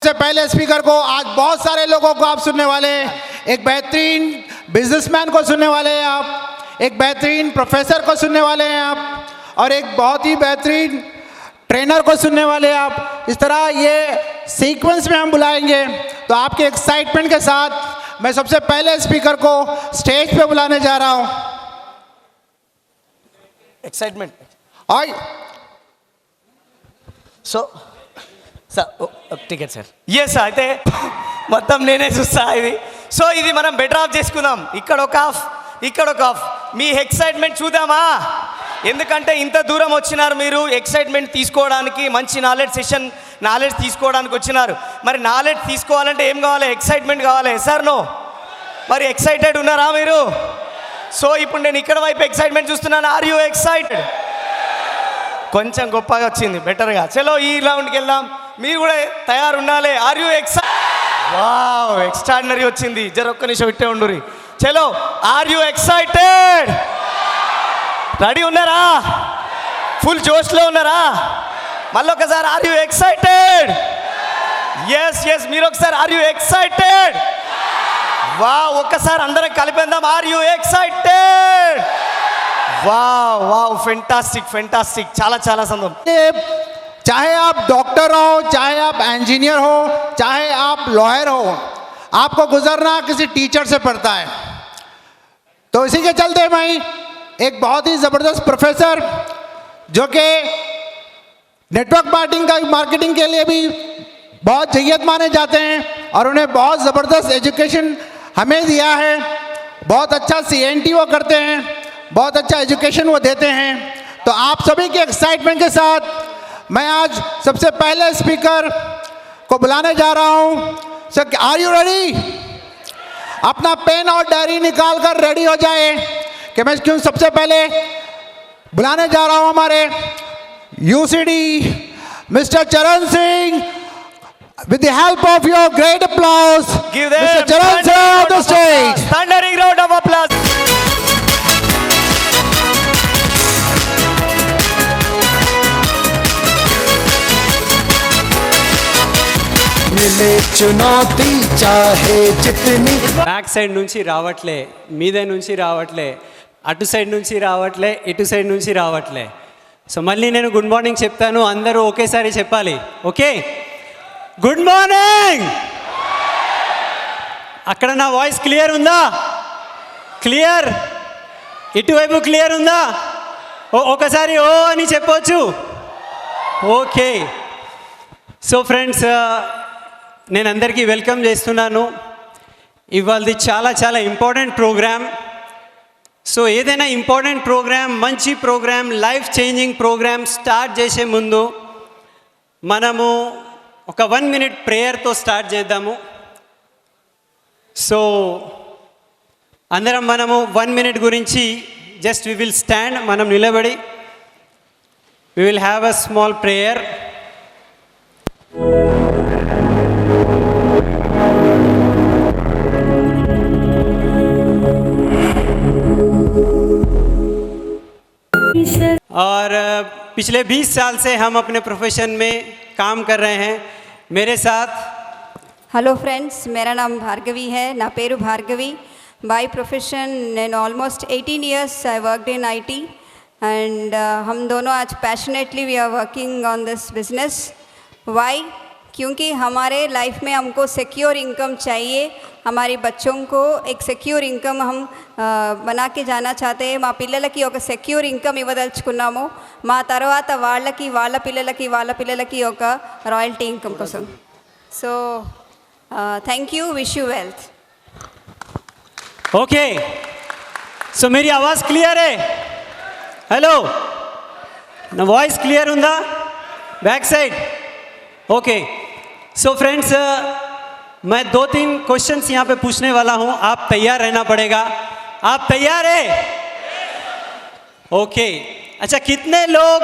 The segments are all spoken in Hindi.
से पहले स्पीकर को आज बहुत सारे लोगों को आप सुनने वाले हैं। एक बेहतरीन बिजनेसमैन को सुनने वाले हैं आप, एक बेहतरीन प्रोफेसर को सुनने वाले हैं आप, और एक बहुत ही बेहतरीन ट्रेनर को सुनने वाले हैं आप। इस तरह ये सीक्वेंस में हम बुलाएंगे। तो आपके एक्साइटमेंट के साथ मैं सबसे पहले स्पीकर को स्टेज पे बुलाने जा रहा हूँ। Excitement so sir ticket sir yes అయితే మొత్తం నేనే చూస్తా ఇది. సో ఇది మనం బెటర్ ఆఫ్ చేసుకుందాం. ఇక్కడ ఒక ఆఫ్, ఇక్కడ ఒక ఆఫ్. మీ ఎక్సైట్మెంట్ చూద్దామా? ఎందుకంటే ఇంత దూరం వచ్చినారు మీరు ఎక్సైట్మెంట్ తీసుకోవడానికి, మంచి నాలెడ్జ్ తీసుకోవడానికి వచ్చినారు. మరి నాలెడ్జ్ తీసుకోవాలంటే ఏం కావాలి? ఎక్సైట్మెంట్ కావాలి. సార్ నో మరి ఎక్సైటెడ్ ఉన్నారా మీరు? సో ఇప్పుడు నేను ఇక్కడ వైపు ఎక్సైట్మెంట్ చూస్తున్నాను. Are you excited? కొంచెం గొప్పగా వచ్చింది, బెటర్గా. చలో ఈ రౌండ్కి వెళ్దాం. మీరు కూడా తయారు ఉండాలి. Are you excited? Wow, extraordinary వచ్చింది. ఒక్క నిమిషం ఇట్టే ఉండురి. చలో, ఆర్ యూ ఎక్సైటెడ్? రెడీ ఉన్నారా? ఫుల్ జోష్లో ఉన్నారా? మళ్ళీ ఒకసారి ఆర్ యూ ఎక్సైటెడ్? ఎస్ మీరు ఒకసారి ఆర్ యూ ఎక్సైటెడ్? వావ్, ఒక్కసారి అందరం కలిపేద్దాం. Are you excited? वाह फैंटास्टिक చాలా संदम. चाहे आप डॉक्टर हो, चाहे आप इंजीनियर हो, चाहे आप लॉयर हो, आपको गुजरना किसी टीचर से पड़ता है. तो इसी के चलते मैं एक बहुत ही ज़बरदस्त प्रोफेसर जो कि नेटवर्क मार्केटिंग के लिए भी बहुत जय्यत माने जाते हैं और उन्हें बहुत ज़बरदस्त एजुकेशन हमें दिया है. बहुत अच्छा CNT वो करते हैं, बहुत अच्छा एजुकेशन वो देते हैं. तो आप सभी के एक्साइटमेंट के साथ मैं आज सबसे पहले स्पीकर को बुलाने जा रहा हूं. Sir, are you ready? अपना पेन और डायरी निकाल कर रेडी हो जाए कि मैं क्यों सबसे पहले बुलाने जा रहा हूं हमारे UCD मिस्टर चरण Singh. With the help of your great applause, give them Mr. Charan Singh on the stage. Thundering round of applause. चुनौती चाहे जितनी. బ్యాక్ సైడ్ నుంచి రావట్లే, మీద నుంచి రావట్లే, అటు సైడ్ నుంచి రావట్లే, ఇటు సైడ్ నుంచి రావట్లే. సో మళ్ళీ నేను గుడ్ మార్నింగ్ చెప్తాను, అందరూ ఒకేసారి చెప్పాలి. Okay, good morning. అక్కడ నా వాయిస్ క్లియర్ ఉందా? క్లియర్? ఇటువైపు క్లియర్ ఉందా? ఒకసారి ఓ అని చెప్పవచ్చు. ఓకే. సో ఫ్రెండ్స్, నేను అందరికీ వెల్కమ్ చేస్తున్నాను. ఇవాళది చాలా ఇంపార్టెంట్ ప్రోగ్రామ్. సో ఏదైనా ఇంపార్టెంట్ ప్రోగ్రామ్, మంచి programme, life changing programme start చేసే ముందు మనము ఒక 1 minute ప్రేయర్తో స్టార్ట్ చేద్దాము. సో అందరం మనము 1 minute గురించి జస్ట్ వి విల్ స్టాండ్, మనం నిలబడి we will have a small prayer. और पिछले 20 साल से हम अपने प्रोफेशन में काम कर रहे हैं. मेरे साथ हेलो फ्रेंड्स, मेरा नाम भार्गवी है, ना Peru Bhargavi. By profession in almost 18 years I worked in IT and हम दोनों आज passionately we are working on this business. Why? क्योंकि हमारे लाइफ में हमको सिक्योर इनकम चाहिए. हमारे बच्चों को एक सिक्योर इनकम हम बना के जाना चाहते हैं. మా పిల్లలకి ఒక సెక్యూర్ ఇన్కమ్ ఇవ్వదలుచుకున్నాము. మా తర్వాత వాళ్ళకి, వాళ్ళ పిల్లలకి ఒక రాయల్టీ ఇన్కమ్ కోసం. So thank you, wish you wealth. Okay. So मेरी आवाज़ क्लियर है? हेलो, ना वॉइस क्लियर ఉందా back side? Okay. So friends, मैं 2-3 क्वेश्चंस यहाँ पे पूछने वाला हूँ. आप तैयार रहना पड़ेगा. आप तैयार है? ओके. अच्छा, कितने लोग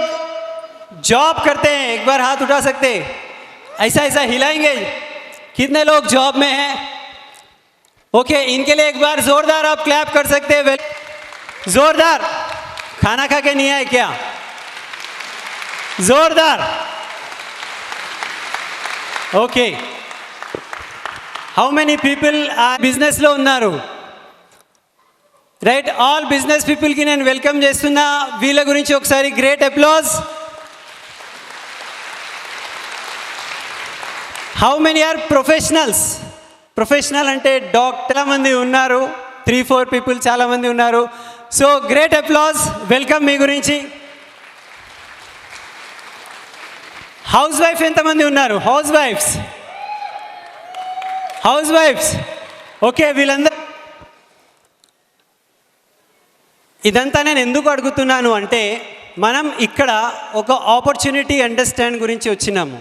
जॉब करते हैं? एक बार हाथ उठा सकते? ऐसा हिलाएंगे. कितने लोग जॉब में हैं? ओके, इनके लिए एक बार जोरदार आप क्लैप कर सकते हैं. जोरदार. खाना खा के नहीं आए क्या? जोरदार. ओके. హౌ మెనీ పీపుల్ ఆ బిజినెస్లో ఉన్నారు? రైట్, ఆల్ బిజినెస్ పీపుల్కి నేను వెల్కమ్ చేస్తున్నా. వీళ్ళ గురించి ఒకసారి great applause. How many are professionals? Professional అంటే డాక్టర్ మంది ఉన్నారు, 3-4 పీపుల్ చాలామంది ఉన్నారు. సో గ్రేట్ అప్లాజ్, వెల్కమ్ మీ గురించి. హౌస్ వైఫ్ ఎంతమంది ఉన్నారు? హౌస్ వైఫ్స్ ఓకే. వీళ్ళందరూ, ఇదంతా నేను ఎందుకు అడుగుతున్నాను అంటే మనం ఇక్కడ ఒక ఆపర్చునిటీ అండర్స్టాండ్ గురించి వచ్చినాము.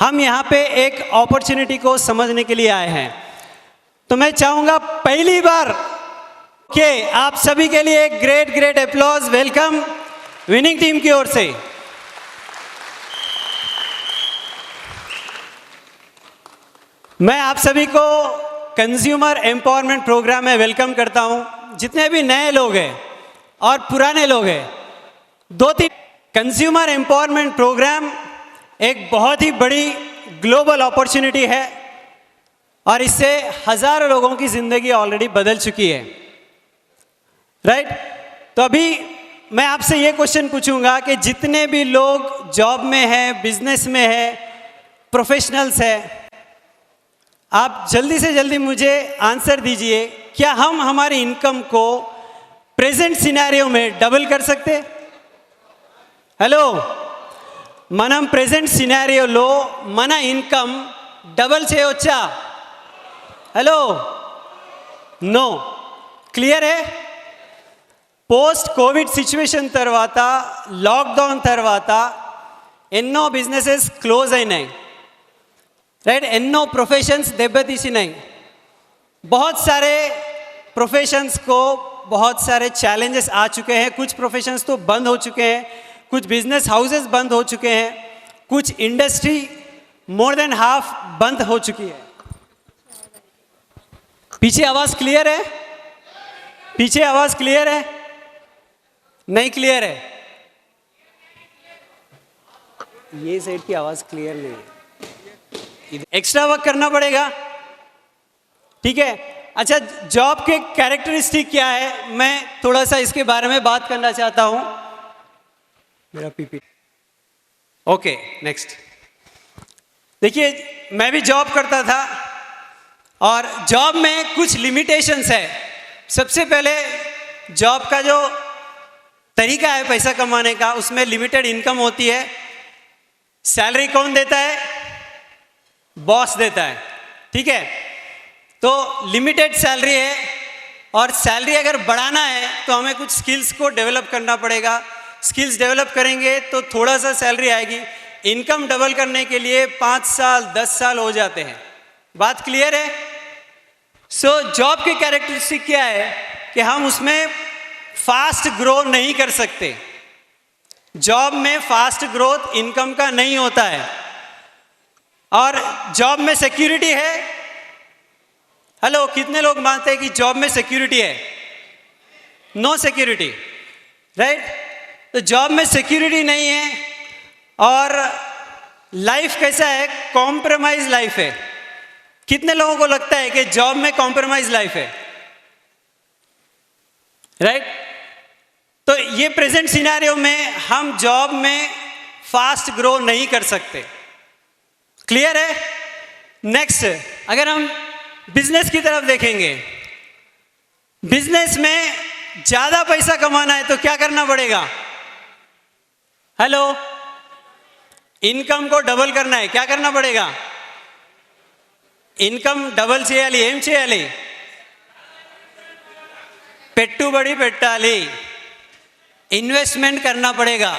हम यहाँ पे एक अपॉर्चुनिटी को समझने के लिए आए हैं. तो मैं चाहूँगा पहली बार के आप सभी के लिए एक great applause, welcome winning team की ओर से. मैं आप सभी को कंज्यूमर एम्पावरमेंट प्रोग्राम में वेलकम करता हूँ. जितने भी नए लोग हैं और पुराने लोग हैं, 2-3 कंज्यूमर एम्पावरमेंट प्रोग्राम एक बहुत ही बड़ी ग्लोबल अपॉर्चुनिटी है और इससे हज़ारों लोगों की ज़िंदगी ऑलरेडी बदल चुकी है. राइट, तो अभी मैं आपसे ये क्वेश्चन पूछूंगा कि जितने भी लोग जॉब में हैं, बिजनेस में हैं, प्रोफेशनल्स हैं, आप जल्दी से जल्दी मुझे आंसर दीजिए. क्या हम हमारी इनकम को प्रेजेंट सिनेरियो में डबल कर सकते? हेलो, మనం ప్రెజెంట్ సినారియోలో మన ఇన్కమ్ డబల్ చేయవచ్చా? Hello, no. క్లియర్ है? పోస్ట్ కోవిడ్ సిచ్యువేషన్ తర్వాత, లాక్డౌన్ తర్వాత ఎన్నో బిజినెసెస్ క్లోజ్ అయినాయి. రైట్, ఎన్నో ప్రొఫెషన్స్ దెబ్బతీసినాయి. बहुत सारे प्रोफेशंस को बहुत सारे चैलेंजेस आ चुके हैं. कुछ प्रोफेशंस तो बंद हो चुके हैं, कुछ बिजनेस हाउसेस बंद हो चुके हैं, कुछ इंडस्ट्री मोर देन हाफ बंद हो चुकी है. पीछे आवाज़ क्लियर है? पीछे आवाज़ क्लियर है? नहीं क्लियर है? ये साइड की आवाज़ क्लियर नहीं है. एक्स्ट्रा वर्क करना पड़ेगा. ठीक है. अच्छा, जॉब के कैरेक्टरिस्टिक क्या है, मैं थोड़ा सा इसके बारे में बात करना चाहता हूँ. मेरा पीपी ओके. नेक्स्ट, देखिए मैं भी जॉब करता था और जॉब में कुछ लिमिटेशंस है. सबसे पहले जॉब का जो तरीका है पैसा कमाने का, उसमें लिमिटेड इनकम होती है. सैलरी कौन देता है? बॉस देता है. ठीक है, तो लिमिटेड सैलरी है और सैलरी अगर बढ़ाना है तो हमें कुछ स्किल्स को डेवलप करना पड़ेगा. स्किल्स डेवलप करेंगे तो थोड़ा सा सैलरी आएगी. इनकम डबल करने के लिए 5 साल 10 साल हो जाते हैं. बात क्लियर है? सो जॉब की कैरेक्टरिस्टिक क्या है कि हम उसमें फास्ट ग्रो नहीं कर सकते. जॉब में फास्ट ग्रोथ इनकम का नहीं होता है. और जॉब में सिक्योरिटी है. हेलो, कितने लोग मानते हैं कि जॉब में सिक्योरिटी है? No security. राइट, तो जॉब में सिक्योरिटी नहीं है और लाइफ कैसा है? कॉम्प्रोमाइज लाइफ है. कितने लोगों को लगता है कि जॉब में कॉम्प्रोमाइज लाइफ है? राइट, तो ये प्रेजेंट सिनेरियो में हम जॉब में फास्ट ग्रो नहीं कर सकते. क्लियर है? नेक्स्ट, अगर हम बिजनेस की तरफ देखेंगे, बिजनेस में ज़्यादा पैसा कमाना है तो क्या करना पड़ेगा? हेलो, इनकम को डबल करना है, क्या करना पड़ेगा? ఇన్కమ్ డబల్ చేయాలి. ఏం చేయాలి? పెట్టుబడి పెట్టాలి. इन्वेस्टमेंट करना पड़ेगा.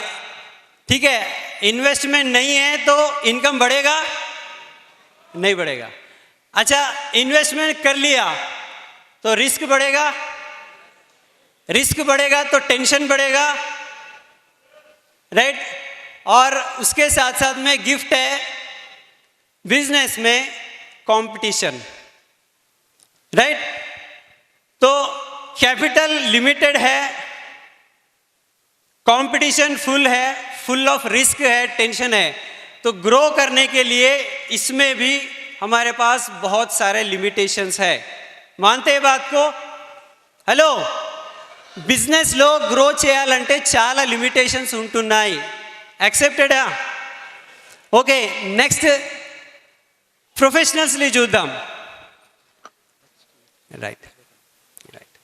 ठीक है, इन्वेस्टमेंट नहीं है तो इनकम बढ़ेगा? नहीं बढ़ेगा. अच्छा, इन्वेस्टमेंट कर लिया तो रिस्क बढ़ेगा. रिस्क बढ़ेगा तो टेंशन बढ़ेगा. राइट, और उसके साथ साथ में गिफ्ट है बिजनेस में कंपटीशन. राइट, तो कैपिटल लिमिटेड है, कंपटीशन फुल है, फुल ऑफ रिस्क है, टेंशन है. तो ग्रो करने के लिए इसमें भी हमारे पास बहुत सारे लिमिटेशंस है। मानते हैं बात को? हेलो, బిజినెస్ లో గ్రో చేయాలంటే చాలా లిమిటేషన్స్ ఉంటున్నాయి. యాక్సెప్టెడా? ఓకే, నెక్స్ట్ ప్రొఫెషనల్స్ని చూద్దాం. Right right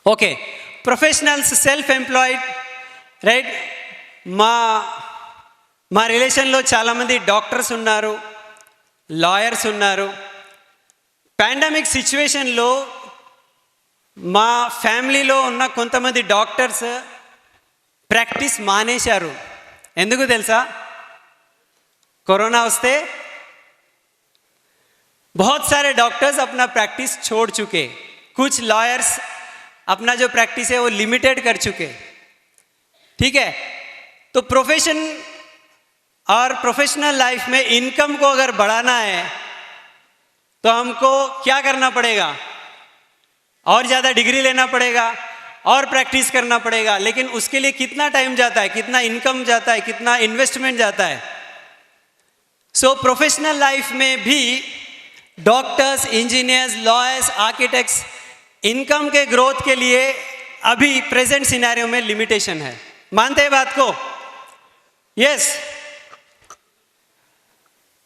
okay, professionals self employed. Right, మా రిలేషన్లో చాలామంది డాక్టర్స్ ఉన్నారు, లాయర్స్ ఉన్నారు. పాండమిక్ సిచ్యువేషన్లో మా ఫ్యామిలీలో ఉన్న కొంతమంది డాక్టర్స్ ప్రాక్టీస్ మానేశారు. ఎందుకు తెలుసా? कोरोना वस्ते बहुत सारे डॉक्टर्स अपना प्रैक्टिस छोड़ चुके, कुछ लॉयर्स अपना जो प्रैक्टिस है वो लिमिटेड कर चुके. ठीक है, तो प्रोफेशन और प्रोफेशनल लाइफ में इनकम को अगर बढ़ाना है तो हमको क्या करना पड़ेगा? और ज़्यादा डिग्री लेना पड़ेगा और प्रैक्टिस करना पड़ेगा. लेकिन उसके लिए कितना टाइम जाता है, कितना इनकम जाता है, कितना इन्वेस्टमेंट जाता है. सो प्रोफेशनल लाइफ में भी doctors, engineers, lawyers, architects income के ग्रोथ के लिए अभी प्रेजेंट सिनेरियो में लिमिटेशन है. मानते हैं बात को? यस.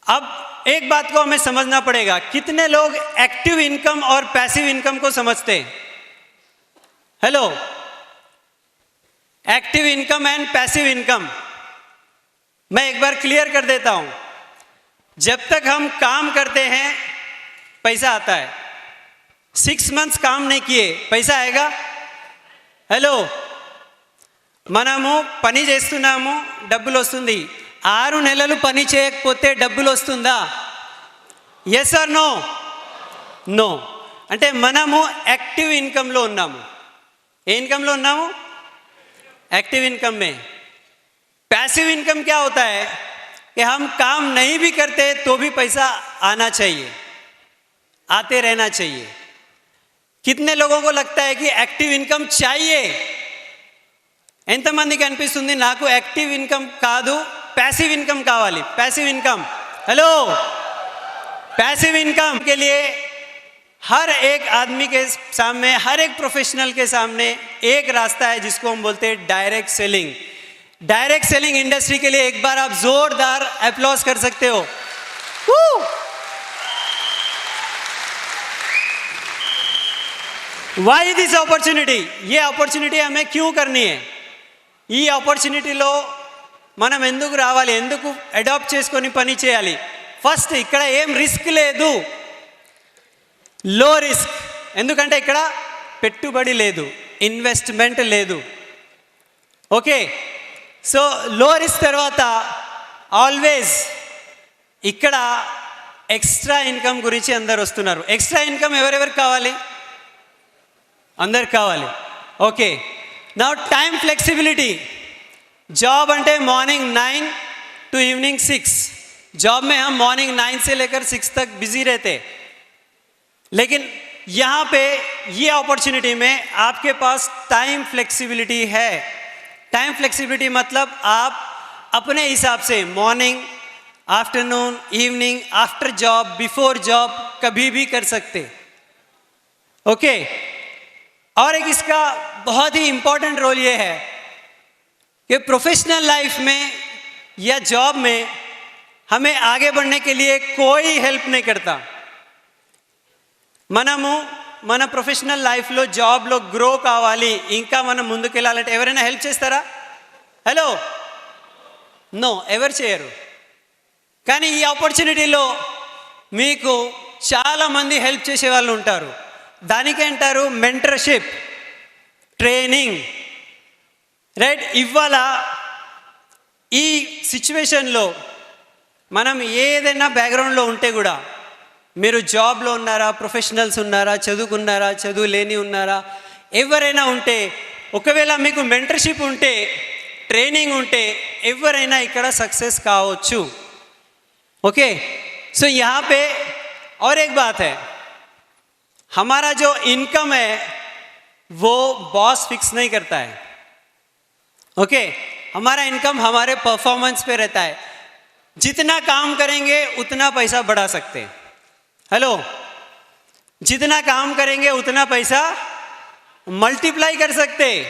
अब एक बात को हमें समझना पड़ेगा, कितने लोग एक्टिव इनकम और पैसिव इनकम को समझते हैं? Hello, active income and passive income मैं एक बार क्लियर कर देता हूं. जब तक हम काम करते हैं पैसा आता है. 6 months काम नहीं किए पैसा आएगा? हेलो, మనము పని చేస్తున్నాము, డబ్బులు వస్తుంది. 6 నెలలు పని చేయకపోతే డబ్బులు వస్తుందా? Yes or no? నో. అంటే మనము యాక్టివ్ ఇన్కమ్లో ఉన్నాము. ఏ ఇన్కమ్లో ఉన్నాము? एक्टिव इनकम में. पैसिव इनकम क्या होता है कि हम काम नहीं भी करते तो भी पैसा आना चाहिए, आते रहना चाहिए. कितने लोगों को लगता है कि एक्टिव इनकम चाहिए? ఎంతమందికి అనిపిస్తుంది నాకు యాక్టివ్ ఇన్కమ్ కాదు, पैसिव इनकम కావాలి? Passive income. Hello, passive income के लिए हर एक आदमी के सामने, हर एक प्रोफेशनल के सामने एक रास्ता है जिसको हम बोलते हैं direct selling. Direct selling industry के लिए एक बार आप जोरदार अप्लॉज कर सकते हो. Why this opportunity? ये अपॉर्चुनिटी हमें क्यों करनी है? ఈ ఆపర్చునిటీలో మనం ఎందుకు రావాలి, ఎందుకు అడాప్ట్ చేసుకొని పని చేయాలి? ఫస్ట్, ఇక్కడ ఏం రిస్క్ లేదు, లో రిస్క్. ఎందుకంటే ఇక్కడ పెట్టుబడి లేదు, ఇన్వెస్ట్మెంట్ లేదు. ఓకే, సో లో రిస్క్ తర్వాత ఆల్వేస్ ఇక్కడ ఎక్స్ట్రా ఇన్కమ్ గురించి అందరు వస్తున్నారు. ఎక్స్ట్రా ఇన్కమ్ ఎవరెవరికి కావాలి? అందరికి కావాలి. Okay, now time flexibility. Job अंटे मॉर्निंग 9 to इवनिंग 6. जॉब में हम मॉर्निंग 9 से लेकर 6 तक बिजी रहते, लेकिन यहाँ पे ये अपॉर्चुनिटी में आपके पास टाइम फ्लेक्सिबिलिटी है. टाइम फ्लेक्सिबिलिटी मतलब आप अपने हिसाब से morning, afternoon, evening, after job, before job कभी भी कर सकते. ओके, और एक इसका बहुत ही इंपॉर्टेंट रोल ये है कि प्रोफेशनल लाइफ में या जॉब में हमें आगे बढ़ने के लिए कोई हेल्प नहीं करता. మనము మన ప్రొఫెషనల్ లైఫ్లో జాబ్లో గ్రో కావాలి, ఇంకా మనం ముందుకెళ్ళాలంటే ఎవరైనా హెల్ప్ చేస్తారా? హలో, నో, ఎవరు చేయరు. కానీ ఈ ఆపర్చునిటీలో మీకు చాలామంది హెల్ప్ చేసే వాళ్ళు ఉంటారు. దానికి అంటారు మెంటర్షిప్, ట్రైనింగ్. రైట్, ఇవాళ ఈ సిచ్యువేషన్లో మనం ఏదైనా బ్యాక్గ్రౌండ్లో ఉంటే కూడా, మీరు జాబ్లో ఉన్నారా, ప్రొఫెషనల్స్ ఉన్నారా, చదువుకున్నారా, చదువు లేని ఉన్నారా, ఎవరైనా ఉంటే, ఒకవేళ మీకు మెంటర్షిప్ ఉంటే, ట్రైనింగ్ ఉంటే, ఎవరైనా ఇక్కడ సక్సెస్ కావచ్చు. ओके, सो यहाँ पे और एक बात है, हमारा जो इनकम है वो बॉस फिक्स नहीं करता है. ओके, हमारा इनकम हमारे परफॉर्मेंस पे रहता है. जितना काम करेंगे उतना पैसा बढ़ा सकते हैं। हेलो, जितना काम करेंगे उतना पैसा मल्टीप्लाई कर सकते।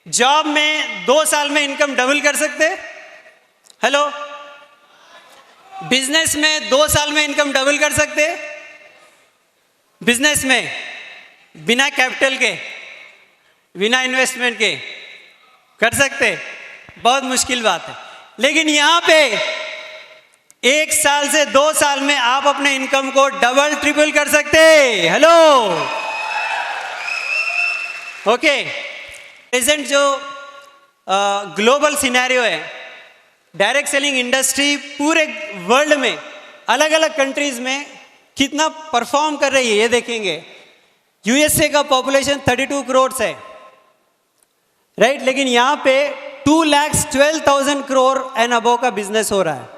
जॉब में 2 साल में इनकम डबल कर सकते। हेलो, बिजनेस में 2 साल में इनकम डबल कर सकते। बिजनेस में बिना कैपिटल के, बिना इन्वेस्टमेंट के कर सकते। बहुत मुश्किल बात है, लेकिन यहां पे 1 साल से 2 साल में आप अपने इनकम को डबल ट्रिपल कर सकते। Hello, okay. प्रेजेंट जो ग्लोबल सिनेरियो है, डायरेक्ट सेलिंग इंडस्ट्री पूरे वर्ल्ड में अलग अलग कंट्रीज में कितना परफॉर्म कर रही है ये देखेंगे। यूएसए का पॉपुलेशन 32 करोड़ है, राइट, लेकिन यहां पे 2,12,000 करोड़ एंड अबव का बिजनेस हो रहा है।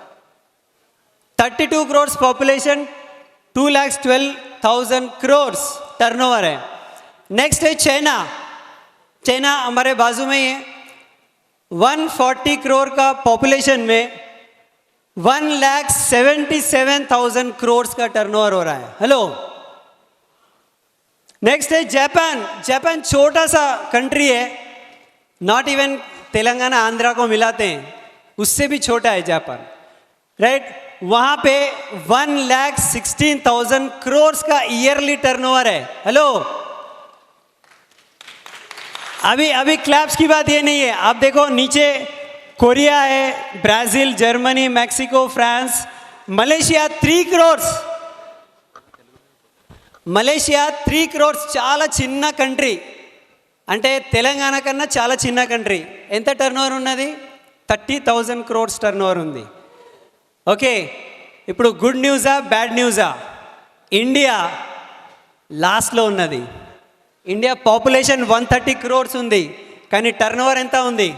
32 करोड़ पॉपुलेशन, 2,12,000 करोड़ टर्नओवर है। नेक्स्ट है चाइना। चाइना हमारे बाजू में ही है। 140 करोड़ का पॉपुलेशन में 1,77,000 करोड़ का टर्नओवर हो रहा है। हेलो, नेक्स्ट है जापान। जापान छोटा सा कंट्री है, नॉट इवन तेलंगाना आंध्रा को मिलाते हैं, उससे भी छोटा है जापान, राइट। वहां पे 1,16,000 करोड़ का ईयरली टर्नओवर है। हेलो, अभी क्लैप्स की बात ये नहीं है। आप देखो नीचे कोरिया है, Brazil, Germany, Mexico, France, Malaysia 3 crore. Malaysia 3 crores, చాలా చిన్న కంట్రీ, అంటే తెలంగాణ కన్నా చాలా చిన్న కంట్రీ. ఎంత టర్నోవర్ ఉన్నది? 30,000 crores టర్నోవర్ ఉంది. ఓకే, ఇప్పుడు గుడ్ న్యూసా బ్యాడ్ న్యూసా? ఇండియా లాస్ట్లో ఉన్నది. ఇండియా పాపులేషన్ 130 crores ఉంది, కానీ టర్నోవర్ ఎంత ఉంది?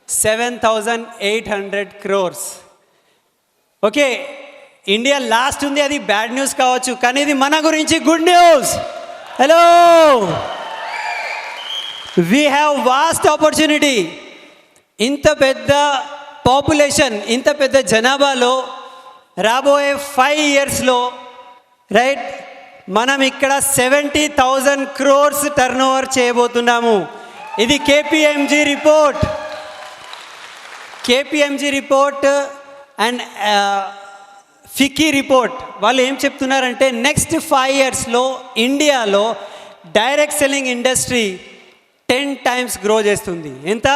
7,800 crores. ఓకే, ఇండియా లాస్ట్ ఉంది, అది బ్యాడ్ న్యూస్ కావచ్చు, కానీ ఇది మన గురించి good news. Hello, we have vast opportunity. ఇంత పెద్ద పాపులేషన్, ఇంత పెద్ద జనాభాలో రాబోయే 5 yearsలో, రైట్, మనం ఇక్కడ 70,000 crores టర్నోవర్ చేయబోతున్నాము. ఇది KPMG report. KPMG report and FICCI report వాళ్ళు ఏం చెప్తున్నారంటే నెక్స్ట్ 5 yearsలో ఇండియాలో direct selling industry 10 times grow చేస్తుంది. ఎంత?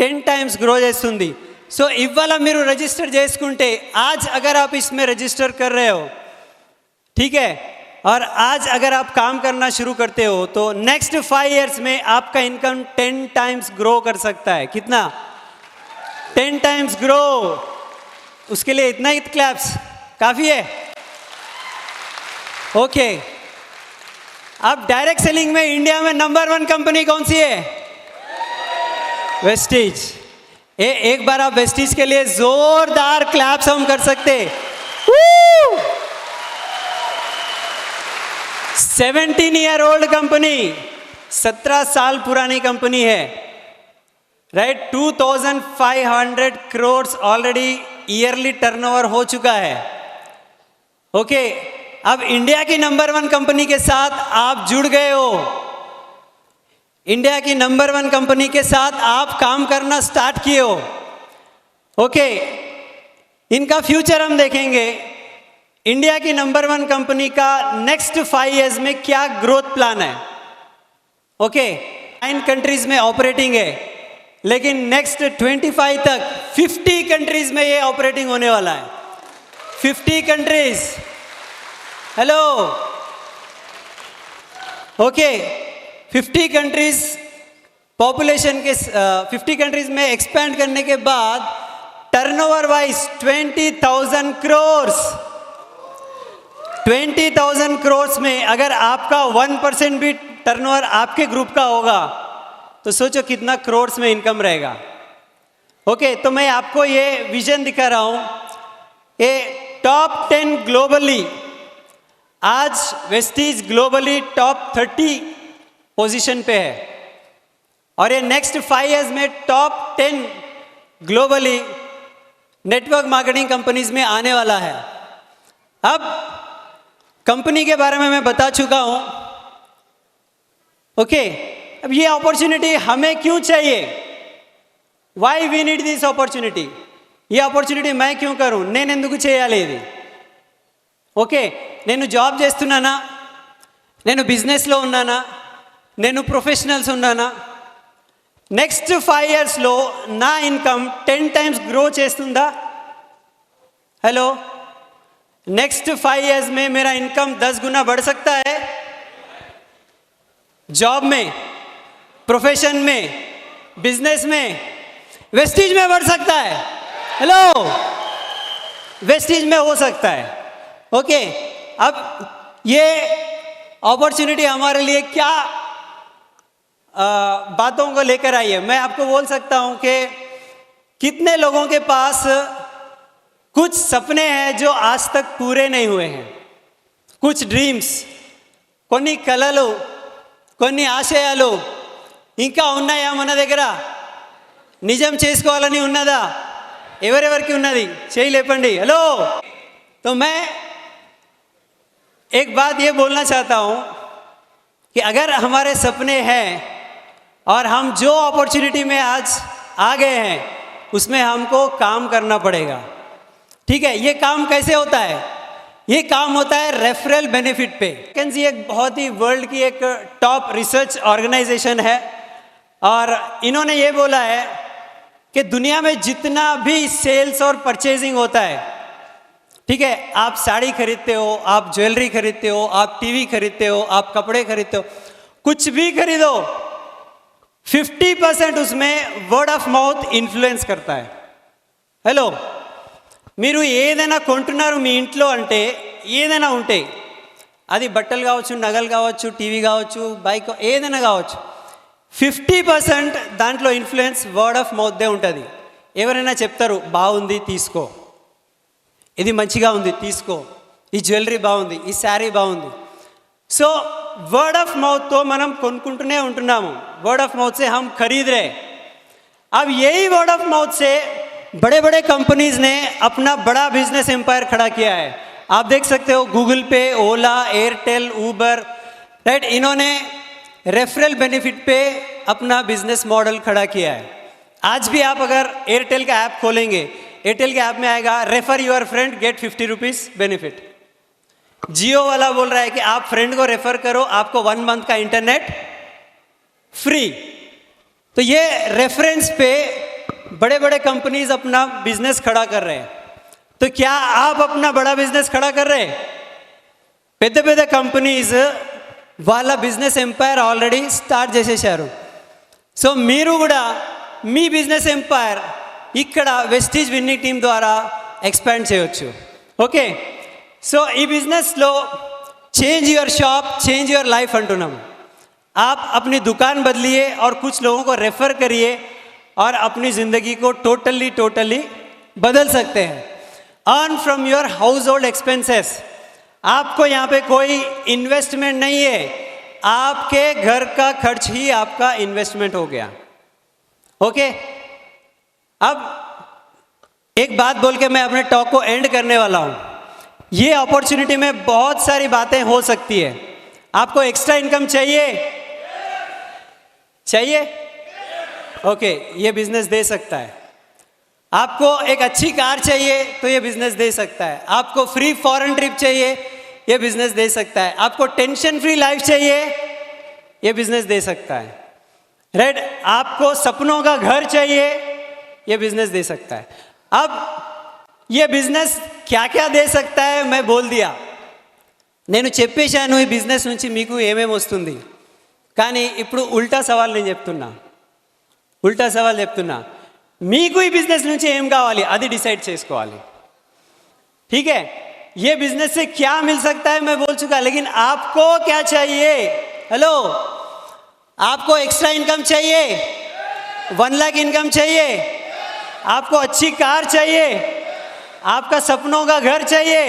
10 times ग्रो చేస్తుంది. సో ఇవాళ మీరు रजिस्टर చేసుకుంటే, आज अगर आप इसमें रजिस्टर कर रहे हो, ठीक है, और आज अगर आप काम करना शुरू करते हो तो नेक्स्ट 5 years में आपका इनकम 10 times ग्रो कर सकता है. कितना? 10 times ग्रो. उसके लिए इतना ही क्लैप्स काफ़ी है. ओके, अब डायरेक्ट सेलिंग में इंडिया में नंबर 1 कंपनी कौन सी है? वेस्टीज. एक बार आप वेस्टीज के लिए जोरदार क्लैप्स हम कर सकते. 17-year-old कंपनी, 17 साल पुरानी कंपनी है, right. 2,500 crores already yearly turnover हो चुका है. ओके, अब इंडिया की नंबर 1 कंपनी के साथ आप जुड़ गए हो. इंडिया की नंबर 1 कंपनी के साथ आप काम करना स्टार्ट किए हो. ओके, इनका फ्यूचर हम देखेंगे. इंडिया की नंबर 1 कंपनी का नेक्स्ट 5 years में क्या ग्रोथ प्लान है. ओके, 9 कंट्रीज में ऑपरेटिंग है, लेकिन नेक्स्ट 25 तक 50 कंट्रीज में ये ऑपरेटिंग होने वाला है. 50 countries. Hello, okay, 50 countries population के 50 कंट्रीज में एक्सपैंड करने के बाद टर्नओवर वाइज 20,000 crores. 20,000 crores में अगर आपका 1% भी टर्नओवर आपके ग्रुप का होगा तो सोचो कितना करोड़ में इनकम रहेगा. ओके, तो मैं आपको ये विजन दिखा रहा हूँ. ये टॉप 10 ग्लोबली, आज वेस्टीज ग्लोबली टॉप 30 पोजीशन पे है, और ये नेक्स्ट 5 years में top 10 globally network marketing companies में आने वाला है। अब कंपनी के बारे में मैं बता चुका हूं। ओके, अब ये अपॉर्चुनिटी हमें क्यों चाहिए? Why we need this opportunity? ये अपॉर्चुनिटी मैं क्यों करूं? నేను ఎందుకు చేయాలి ఇది? ఓకే, నేను జాబ్ చేస్తున్నానా, నేను బిజినెస్లో ఉన్నానా, నేను ప్రొఫెషనల్స్ ఉన్నానా, నెక్స్ట్ 5 ఇయర్స్లో నా ఇన్కమ్ 10 టైమ్స్ ग्रो చేస్తుందా? हेलो, नेक्स्ट 5 इयर्स में मेरा इनकम 10 गुना बढ़ सकता है? जॉब में, प्रोफेशन में, बिजनेस में, वेस्टीज में बढ़ सकता है? हेलो, वेस्टीज में हो सकता है। ओके, अब ये अपॉर्चुनिटी हमारे लिए क्या बातों को लेकर आई है? मैं आपको बोल सकता हूं कि कितने लोगों के पास कुछ सपने हैं जो आज तक पूरे नहीं हुए हैं, कुछ ड्रीम्स, కొన్ని కలలు, కొన్ని ఆశయాలు ఇంకా ఉన్నాయా మన దగ్గర? నిజం చేసుకోవాలని ఉన్నదా? ఎవరెవరికి ఉన్నది చేయి లేపండి। हेलो, तो मैं एक बात ये बोलना चाहता हूँ कि अगर हमारे सपने हैं और हम जो अपॉर्चुनिटी में आज आ गए हैं उसमें हमको काम करना पड़ेगा। ठीक है, ये काम कैसे होता है? ये काम होता है रेफरल बेनिफिट पे। वैकेंसी एक बहुत ही वर्ल्ड की एक टॉप रिसर्च ऑर्गेनाइजेशन है और इन्होंने ये बोला है कि दुनिया में जितना भी सेल्स और परचेजिंग होता है, ठीक है, आप साड़ी खरीदते हो, आप ज्वेलरी खरीदते हो, आप टीवी खरीदते हो, आप कपड़े खरीदते हो, कुछ भी खरीदो, 50% उसमें वर्ड ऑफ माउथ इन्फ्लुएंस करता है। हेलो, మీరు ఏదైనా కొంటున్నారు మీ ఇంట్లో అంటే ఏదైనా ఉంటే, అది బట్టలు కావచ్చు, నగలు కావచ్చు, టీవీ కావచ్చు, బైక్, ఏదైనా కావచ్చు, 50% దాంట్లో ఇన్ఫ్లుయెన్స్ వర్డ్ ఆఫ్ మౌత్దే ఉంటుంది। ఎవరైనా చెప్తారు బాగుంది తీసుకో, ఇది మంచిగా ఉంది తీసుకో, ఈ జ్యువెలరీ బాగుంది, ఈ శారీ బాగుంది। సో वर्ड ऑफ माउथ तो మనం కొనుక్కుంటూనే ఉంటున్నాము, वर्ड ऑफ माउथ से हम खरीद रहे। अब यही वर्ड ऑफ माउथ से बड़े बड़े कंपनीज ने अपना बड़ा बिजनेस एम्पायर खड़ा किया है। आप देख सकते हो गूगल पे, ओला, एयरटेल, ऊबर, राइट, इन्होंने रेफरल बेनिफिट पे अपना बिजनेस मॉडल खड़ा किया है। आज भी आप अगर एयरटेल का ऐप खोलेंगे, एयरटेल के ऐप में आएगा refer your friend get 50 rupees benefit. Jio वाला बोल रहा है कि आप फ्रेंड को रेफर करो, आपको 1 मंथ का इंटरनेट फ्री। तो ये रेफरेंस पे बड़े बड़े कंपनीज अपना बिजनेस खड़ा कर रहे हैं। तो क्या आप अपना बड़ा बिजनेस खड़ा कर रहे हैं? పెద్ద పెద్ద కంపెనీస్ వాళ్ళ బిజినెస్ ఎంపైర్ ఆల్రెడీ స్టార్ట్ చేసేసారు। సో మీరు కూడా మీ బిజినెస్ ఎంపైర్ ఇక్కడ వెస్టీజ్ విన్నింగ్ టీమ్ ద్వారా ఎక్స్పాండ్ చేయొచ్చు। ఓకే, సో ఈ బిజినెస్లో change your shop, change your life अंटूनाम। आप अपनी दुकान बदलिए और कुछ लोगों को रेफर करिए और अपनी ज़िंदगी को टोटली बदल सकते हैं। Earn from your house hold expenses. आपको यहाँ पे कोई इन्वेस्टमेंट नहीं है, आपके घर का खर्च ही आपका इन्वेस्टमेंट हो गया। ओके, अब एक बात बोल के मैं अपने टॉक को एंड करने वाला हूँ। ये अपॉर्चुनिटी में बहुत सारी बातें हो सकती है। आपको एक्स्ट्रा इनकम चाहिए? ओके, ये बिजनेस दे सकता है। आपको एक अच्छी कार चाहिए तो ये बिजनेस दे सकता है। आपको फ्री फॉरेन ट्रिप चाहिए, ये बिजनेस दे सकता है। आपको टेंशन फ्री लाइफ चाहिए, ये बिजनेस दे सकता है, राइट। आपको सपनों का घर चाहिए, ये बिजनेस दे सकता है। अब ये बिजनेस क्या क्या दे सकता है मैं बोल दिया। నేను చెప్పేశాను ఈ బిజినెస్ నుంచి మీకు ఏమేమి వస్తుంది, కానీ ఇప్పుడు ఉల్టా సవాల్ నేను చెప్తున్నా, మీకు ఈ బిజినెస్ నుంచి ఏం కావాలి అది డిసైడ్ చేసుకోవాలి। ठीक है, ये बिजनेस से क्या मिल सकता है मैं बोल चुका, लेकिन आपको क्या चाहिए? हेलो, आपको एक्स्ट्रा इनकम चाहिए, 1 लाख इनकम चाहिए, आपको अच्छी कार चाहिए, आपका सपनों का घर चाहिए,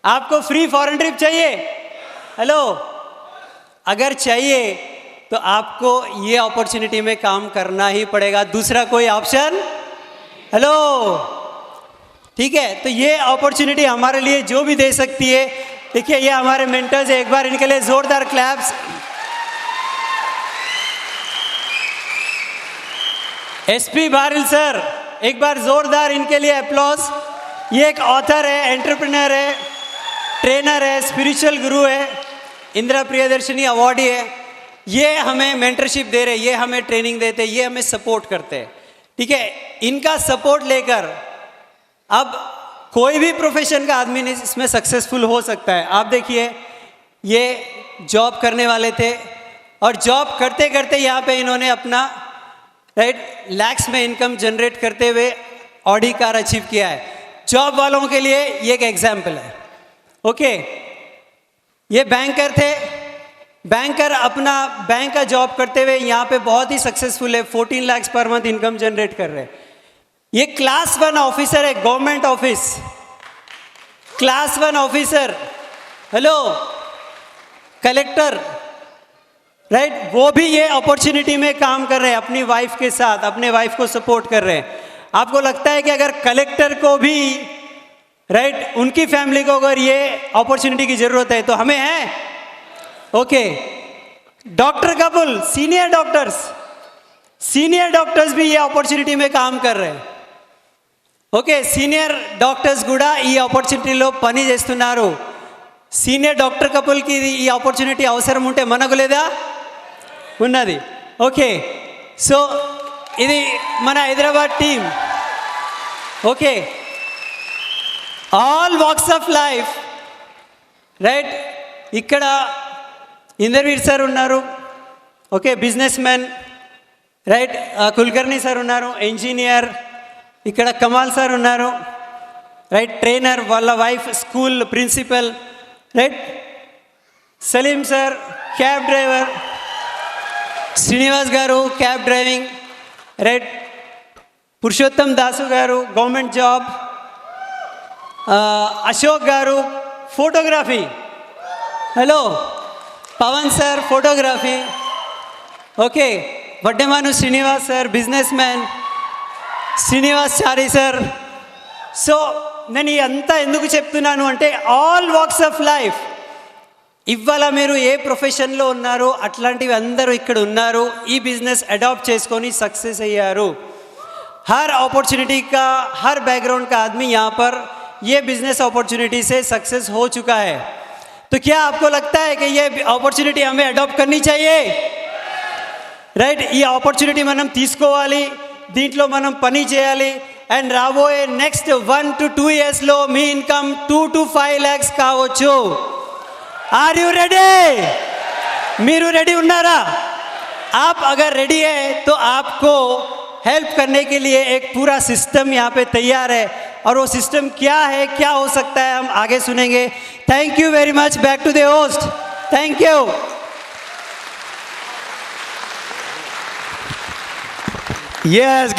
आपको फ्री फॉरेन ट्रिप चाहिए? हेलो, अगर चाहिए तो आपको ये अपॉर्चुनिटी में काम करना ही पड़ेगा, दूसरा कोई ऑप्शन? हेलो, ठीक है, तो ये अपॉर्चुनिटी हमारे लिए जो भी दे सकती है, देखिए ये हमारे मेंटर्स है, एक बार इनके लिए जोरदार क्लैप्स। एसपी बारिल सर, एक बार जोरदार इनके लिए अप्लॉज। ये एक ऑथर है, एंटरप्रेन्योर है, ट्रेनर है, स्पिरिचुअल गुरु है, इंदिरा प्रियदर्शनी अवार्डी है। ये हमें मेंटरशिप दे रहे, ये हमें ट्रेनिंग देते, ये हमें सपोर्ट करते हैं, ठीक है। इनका सपोर्ट लेकर अब कोई भी प्रोफेशन का आदमी इसमें सक्सेसफुल हो सकता है। आप देखिए, ये जॉब करने वाले थे और जॉब करते करते यहाँ पे इन्होंने अपना लैक्स में इनकम जनरेट करते हुए ऑडी कार अचीव किया है। जॉब वालों के लिए ये एक एग्जाम्पल है। ओके, ये बैंकर थे, बैंकर अपना बैंक का जॉब करते हुए यहाँ पे बहुत ही सक्सेसफुल है, 14 lakh per month income generate कर रहे हैं। ये क्लास 1 ऑफिसर है, government office, class 1 officer, hello collector, right, वो भी ये अपॉर्चुनिटी में काम कर रहे हैं अपनी वाइफ के साथ, अपने वाइफ को सपोर्ट कर रहे हैं। आपको लगता है कि अगर कलेक्टर को भी, राइट, उनकी फैमिली को अगर ये अपॉर्चुनिटी की जरूरत है तो हमें है? Okay, doctor couple, senior doctors भी ये अपॉर्चुनिटी में काम कर रहे हैं। ఓకే, సీనియర్ డాక్టర్స్ కూడా ఈ ఆపర్చునిటీలో పని చేస్తున్నారు. సీనియర్ డాక్టర్ కపుల్కి ఈ ఆపర్చునిటీ అవసరం ఉంటే మనకు లేదా? ఉన్నది. ఓకే, సో ఇది మన Hyderabad team. Okay, all walks of life, right. ఇక్కడ ఇందర్వీర్ సార్ ఉన్నారు, okay, business man, right. Kulkarni sir ఉన్నారు, ఇంజనీర్. ఇక్కడ కమాల్ సార్ ఉన్నారు, రైట్, ట్రైనర్, వాళ్ళ wife school principal, right. Salim sir cab driver, Srinivas గారు cab driving, right. Purushottam Dasu గారు గవర్నమెంట్ జాబ్, అశోక్ గారు photography, hello. Pavan sir photography, okay. Vaddemanu Srinivas sir business man, Srinivas Chari sir. So నేను అంతా ఎందుకు చెప్తున్నాను అంటే ఆల్ వాక్స్ ఆఫ్ లైఫ్, ఇవాళ మీరు ఏ ప్రొఫెషన్లో ఉన్నారో అట్లాంటివి అందరూ ఇక్కడ ఉన్నారు, ఈ బిజినెస్ అడాప్ట్ చేసుకొని सक्सेस అయ్యారు. हर अपॉर्चुनिटी का, हर बैकग्राउंड का आदमी यहाँ पर ये बिजनेस अपॉर्चुनिटी से सक्सेस हो चुका है. तो क्या आपको लगता है कि ये अपॉर्चुनिटी हमें अडॉप्ट करनी चाहिए? రైట్, ఈ ఆపర్చునిటీ మనం తీసుకోవాలి, దీంట్లో మనం పని చేయాలి. అండ్ రాబోయే నెక్స్ట్ 1 to 2 yearsలో మీ ఇన్కమ్ 2 to 5 lakhs కావచ్చు. Are you ready? మీరు రెడీ ఉన్నారా? आप अगर रेडी है तो आपको हेल्प करने के लिए एक पूरा सिस्टम यहाँ पे तैयार है, और वो सिस्टम क्या है, क्या हो सकता है, हम आगे सुनेंगे. Thank you very much. Back to the host. Thank you. Yes.